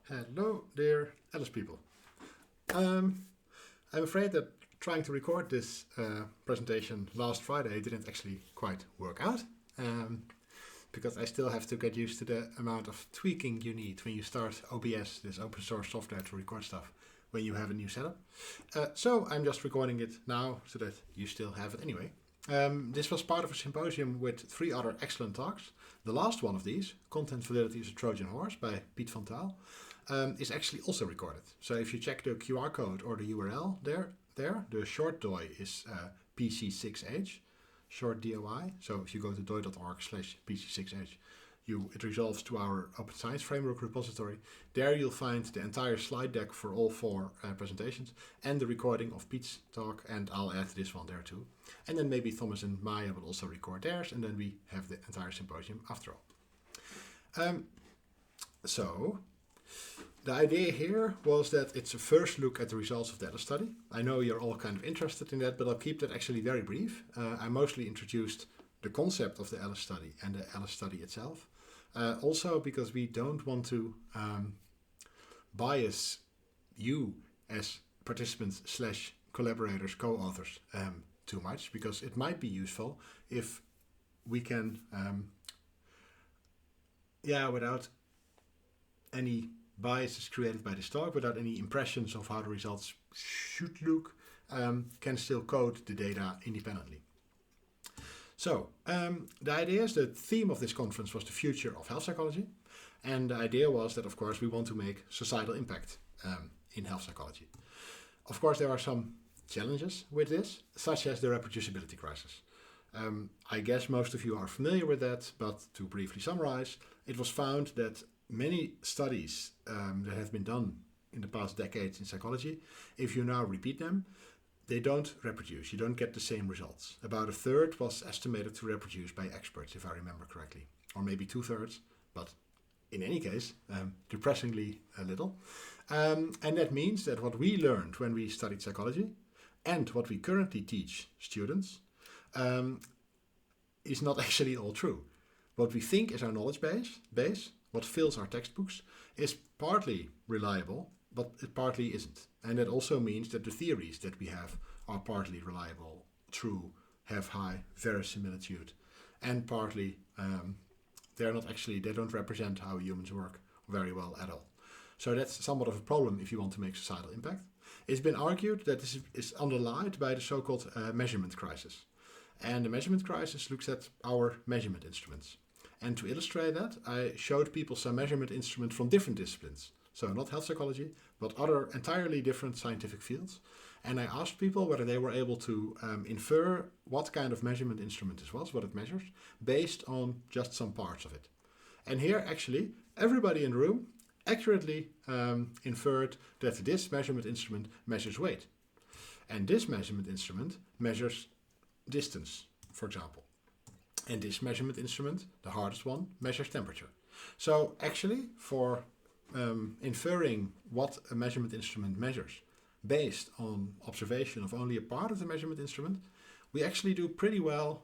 Hello, dear Alice people. I'm afraid that trying to record this presentation last Friday didn't actually quite work out because I still have to get used to the amount of tweaking you need when you start OBS, this open source software to record stuff, when you have a new setup. So I'm just recording it now so that you still have it anyway. This was part of a symposium with 3 other excellent talks. The last one of these, Content Validity is a Trojan Horse by Piet van Taal, is actually also recorded. So if you check the QR code or the URL there the short DOI is PC6H, short DOI. So if you go to doi.org/PC6H, it resolves to our Open Science Framework repository. There you'll find the entire slide deck for all 4 presentations and the recording of Piet's talk, and I'll add this one there too. And then maybe Thomas and Maya will also record theirs, and then we have the entire symposium after all. So the idea here was that it's a first look at the results of the Alice study. I know you're all kind of interested in that, but I'll keep that actually very brief. I mostly introduced the concept of the Alice study and the Alice study itself. Also because we don't want to bias you as participants / collaborators, co-authors too much, because it might be useful if we can, without any biases created by this talk, without any impressions of how the results should look, can still code the data independently. So, the idea is the theme of this conference was the future of health psychology. And the idea was that, of course, we want to make societal impact in health psychology. Of course, there are some challenges with this, such as the reproducibility crisis. I guess most of you are familiar with that, but to briefly summarize, it was found that many studies that have been done in the past decades in psychology, if you now repeat them, they don't reproduce. You don't get the same results. About 1/3 was estimated to reproduce by experts, if I remember correctly, or maybe 2/3, but in any case, depressingly a little. And that means that what we learned when we studied psychology and what we currently teach students is not actually all true. What we think is our knowledge base, what fills our textbooks, is partly reliable, but it partly isn't. And that also means that the theories that we have are partly reliable, true, have high verisimilitude, and partly they don't represent how humans work very well at all. So that's somewhat of a problem if you want to make societal impact. It's been argued that this is underlined by the so-called measurement crisis. And the measurement crisis looks at our measurement instruments. And to illustrate that, I showed people some measurement instruments from different disciplines. So not health psychology, but other entirely different scientific fields. And I asked people whether they were able to infer what kind of measurement instrument this was, what it measures, based on just some parts of it. And here, actually, everybody in the room accurately inferred that this measurement instrument measures weight. And this measurement instrument measures distance, for example. And this measurement instrument, the hardest one, measures temperature. So actually, for inferring what a measurement instrument measures based on observation of only a part of the measurement instrument, we actually do pretty well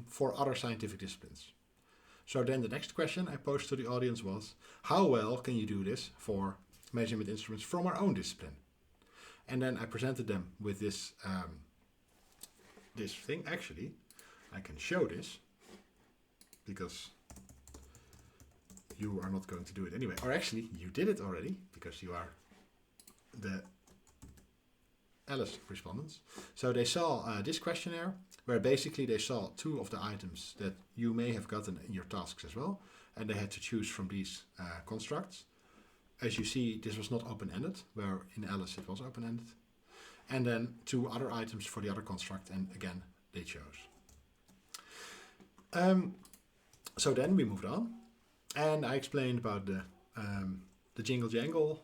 for other scientific disciplines. So then the next question I posed to the audience was, how well can you do this for measurement instruments from our own discipline? And then I presented them with this thing. Actually, I can show this, because you are not going to do it anyway. Or actually, you did it already, because you are the Alice respondents. So they saw this questionnaire, where basically they saw 2 of the items that you may have gotten in your tasks as well, and they had to choose from these constructs. As you see, this was not open-ended, where in Alice it was open-ended. And then 2 other items for the other construct, and again, they chose. So then we moved on, and I explained about the jingle-jangle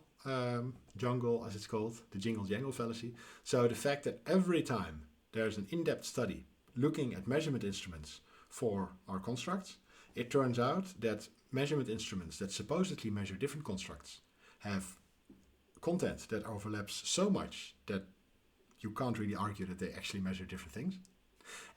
jungle, as it's called, the jingle-jangle fallacy. So the fact that every time there's an in-depth study looking at measurement instruments for our constructs, it turns out that measurement instruments that supposedly measure different constructs have content that overlaps so much that you can't really argue that they actually measure different things.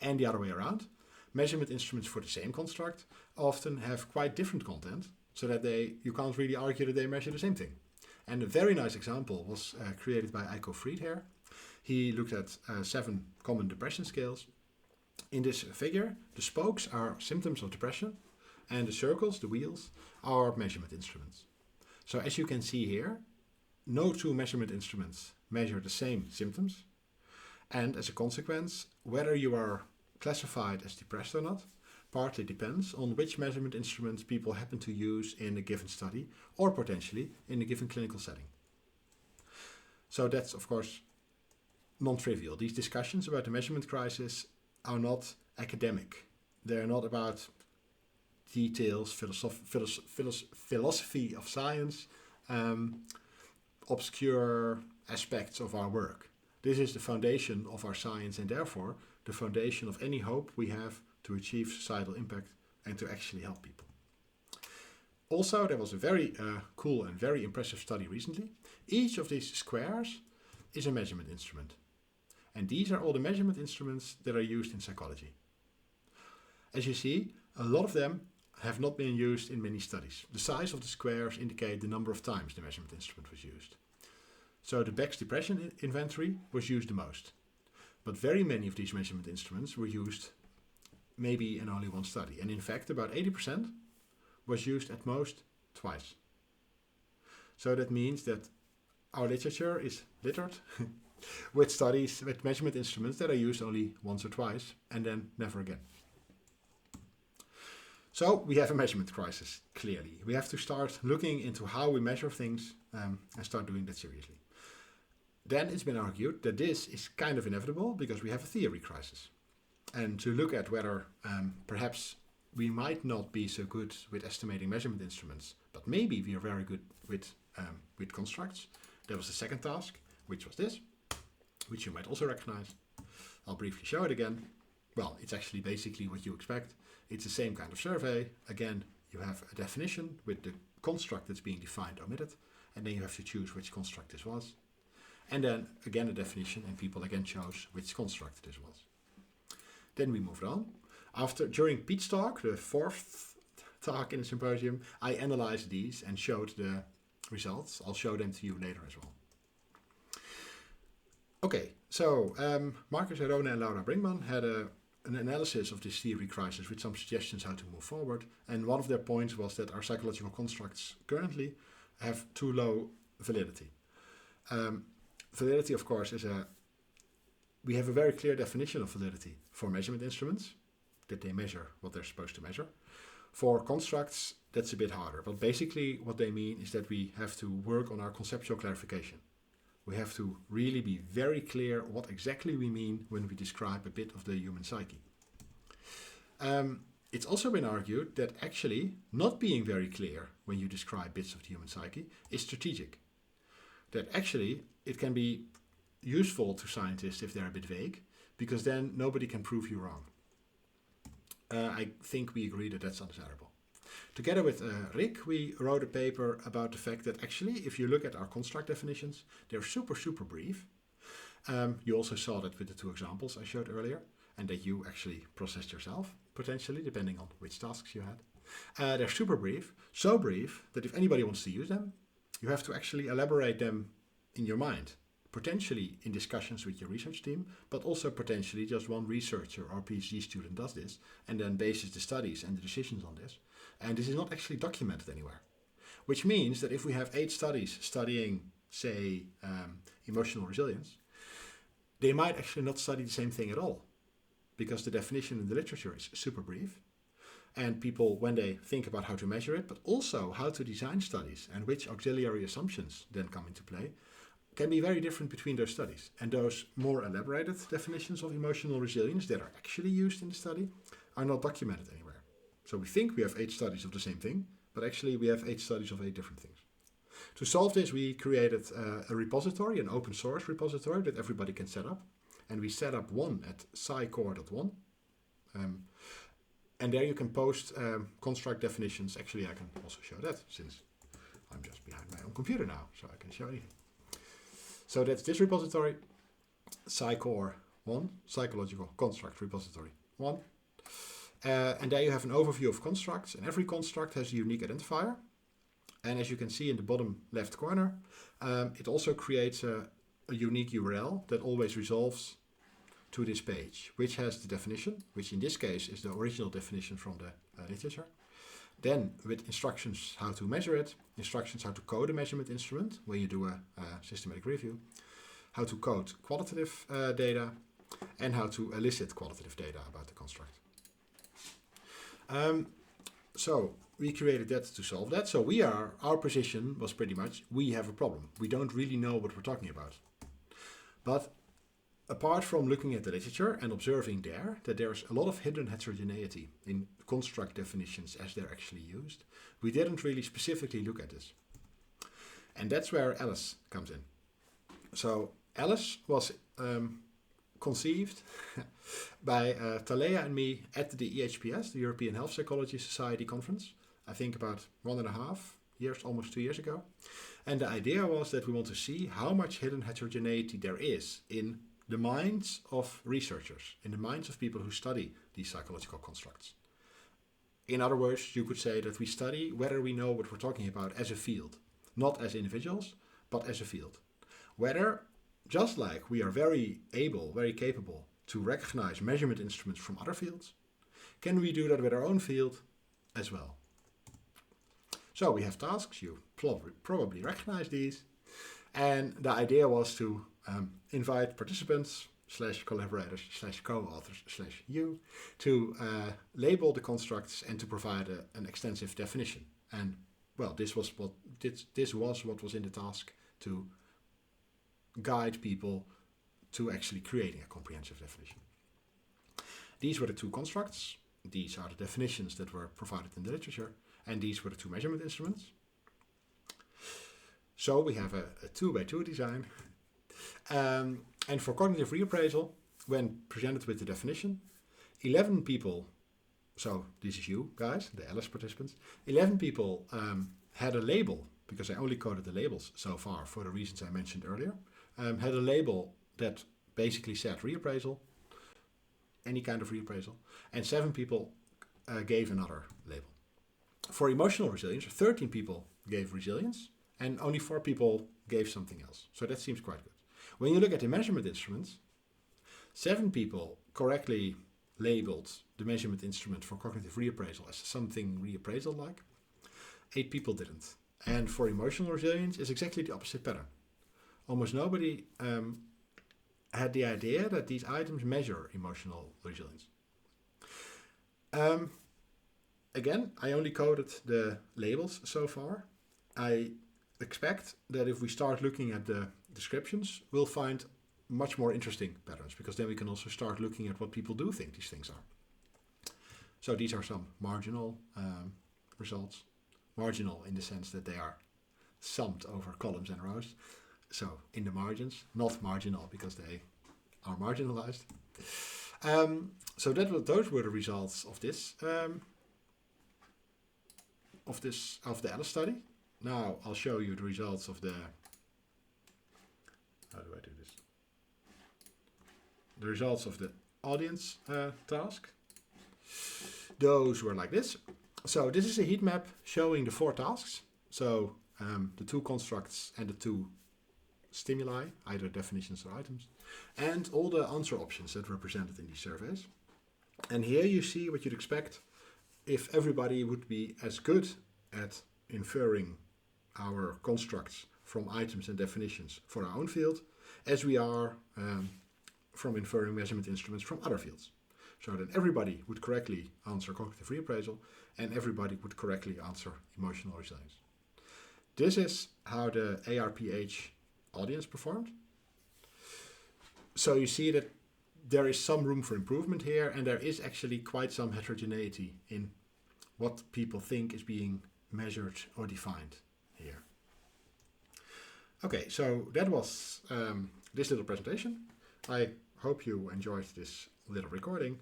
And the other way around, measurement instruments for the same construct often have quite different content, so that you can't really argue that they measure the same thing. And a very nice example was created by Eiko Friedherr. He looked at 7 common depression scales. In this figure, the spokes are symptoms of depression, and the circles, the wheels, are measurement instruments. So as you can see here, no 2 measurement instruments measure the same symptoms. And as a consequence, whether you are classified as depressed or not partly depends on which measurement instruments people happen to use in a given study or potentially in a given clinical setting. So that's, of course, non-trivial. These discussions about the measurement crisis are not academic. They're not about details, philosophy of science, obscure aspects of our work. This is the foundation of our science and therefore the foundation of any hope we have to achieve societal impact and to actually help people. Also, there was a very cool and very impressive study recently. Each of these squares is a measurement instrument. And these are all the measurement instruments that are used in psychology. As you see, a lot of them have not been used in many studies. The size of the squares indicate the number of times the measurement instrument was used. So the Beck's depression inventory was used the most. But very many of these measurement instruments were used maybe in only one study. And in fact, about 80% was used at most twice. So that means that our literature is littered with studies with measurement instruments that are used only once or twice and then never again. So we have a measurement crisis, clearly. We have to start looking into how we measure things and start doing that seriously. Then it's been argued that this is kind of inevitable because we have a theory crisis. And to look at whether perhaps we might not be so good with estimating measurement instruments, but maybe we are very good with constructs. That was the second task, which was this, which you might also recognize. I'll briefly show it again. Well, it's actually basically what you expect. It's the same kind of survey. Again, you have a definition with the construct that's being defined omitted, and then you have to choose which construct this was. And then again a definition, and people again chose which construct this was. Then we moved on. During Pete's talk, the 4th talk in the symposium, I analyzed these and showed the results. I'll show them to you later as well. Okay, so Marcus Herone and Laura Brinkman had an analysis of this theory crisis with some suggestions how to move forward. And one of their points was that our psychological constructs currently have too low validity. Validity, of course, we have a very clear definition of validity for measurement instruments, that they measure what they're supposed to measure. For constructs, that's a bit harder. But basically what they mean is that we have to work on our conceptual clarification. We have to really be very clear what exactly we mean when we describe a bit of the human psyche. It's also been argued that actually not being very clear when you describe bits of the human psyche is strategic. That actually it can be useful to scientists if they're a bit vague, because then nobody can prove you wrong. I think we agree that that's undesirable. Together with Rick, we wrote a paper about the fact that actually, if you look at our construct definitions, they're super, super brief. You also saw that with the 2 examples I showed earlier, and that you actually processed yourself, potentially, depending on which tasks you had. They're super brief, so brief that if anybody wants to use them, you have to actually elaborate them in your mind, potentially in discussions with your research team, but also potentially just one researcher or PhD student does this and then bases the studies and the decisions on this. And this is not actually documented anywhere, which means that if we have 8 studies studying, say, emotional resilience, they might actually not study the same thing at all, because the definition in the literature is super brief. And people, when they think about how to measure it, but also how to design studies and which auxiliary assumptions then come into play, can be very different between those studies. And those more elaborated definitions of emotional resilience that are actually used in the study are not documented anywhere. So we think we have 8 studies of the same thing, but actually we have 8 studies of 8 different things. To solve this, we created a repository, an open source repository that everybody can set up. And we set up one at psycore.one. And there you can post construct definitions. Actually, I can also show that since I'm just behind my own computer now, so I can show anything. So that's this repository, Psycore1, Psychological Construct Repository 1. And there you have an overview of constructs, and every construct has a unique identifier. And as you can see in the bottom left corner, it also creates a unique URL that always resolves to this page, which has the definition, which in this case is the original definition from the literature. Then with instructions how to measure it, instructions how to code a measurement instrument when you do a systematic review, how to code qualitative data, and how to elicit qualitative data about the construct. So we created that to solve that. So our position was pretty much, we have a problem. We don't really know what we're talking about. But apart from looking at the literature and observing there that there's a lot of hidden heterogeneity in construct definitions as they're actually used, we didn't really specifically look at this. And that's where Alice comes in. So Alice was conceived by Talea and me at the EHPS, the European Health Psychology Society conference, I think about 1.5 years, almost 2 years ago. And the idea was that we want to see how much hidden heterogeneity there is in the minds of researchers, in the minds of people who study these psychological constructs. In other words, you could say that we study whether we know what we're talking about as a field, not as individuals, but as a field. Whether, just like we are very capable to recognize measurement instruments from other fields, can we do that with our own field as well? So we have tasks, you probably recognize these, and the idea was to invite participants / collaborators / co-authors / you to label the constructs and to provide an extensive definition. And well, this was what was in the task, to guide people to actually creating a comprehensive definition. These were the two constructs. These are the definitions that were provided in the literature, and these were the two measurement instruments. So we have a 2x2 design. And for cognitive reappraisal, when presented with the definition, 11 people, so this is you guys, the Alice participants, 11 people had a label, because I only coded the labels so far for the reasons I mentioned earlier, had a label that basically said reappraisal, any kind of reappraisal, and 7 people gave another label. For emotional resilience, 13 people gave resilience, and only 4 people gave something else. So that seems quite good. When you look at the measurement instruments, 7 people correctly labeled the measurement instrument for cognitive reappraisal as something reappraisal-like. 8 people didn't. And for emotional resilience, it's exactly the opposite pattern. Almost nobody had the idea that these items measure emotional resilience. Again, I only coded the labels so far. I expect that if we start looking at the descriptions, we'll find much more interesting patterns, because then we can also start looking at what people do think these things are. So these are some marginal results. Marginal in the sense that they are summed over columns and rows. So in the margins, not marginal because they are marginalized. So those were the results of this of the Alice study. Now I'll show you the results of the. How do I do this? The results of the audience task. Those were like this. So this is a heat map showing the 4 tasks. So the 2 constructs and the 2 stimuli, either definitions or items, and all the answer options that were presented in these surveys. And here you see what you'd expect if everybody would be as good at inferring our constructs from items and definitions for our own field as we are from inferring measurement instruments from other fields. So that everybody would correctly answer cognitive reappraisal and everybody would correctly answer emotional resilience. This is how the ARPH audience performed. So you see that there is some room for improvement here, and there is actually quite some heterogeneity in what people think is being measured or defined here. Okay, so that was this little presentation. I hope you enjoyed this little recording.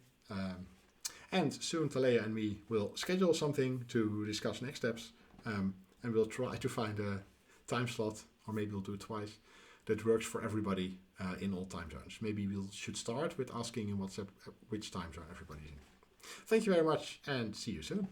And soon Talea and me will schedule something to discuss next steps, and we'll try to find a time slot, or maybe we'll do it twice, that works for everybody in all time zones. Maybe we should start with asking in WhatsApp which time zone everybody's in. Thank you very much, and see you soon.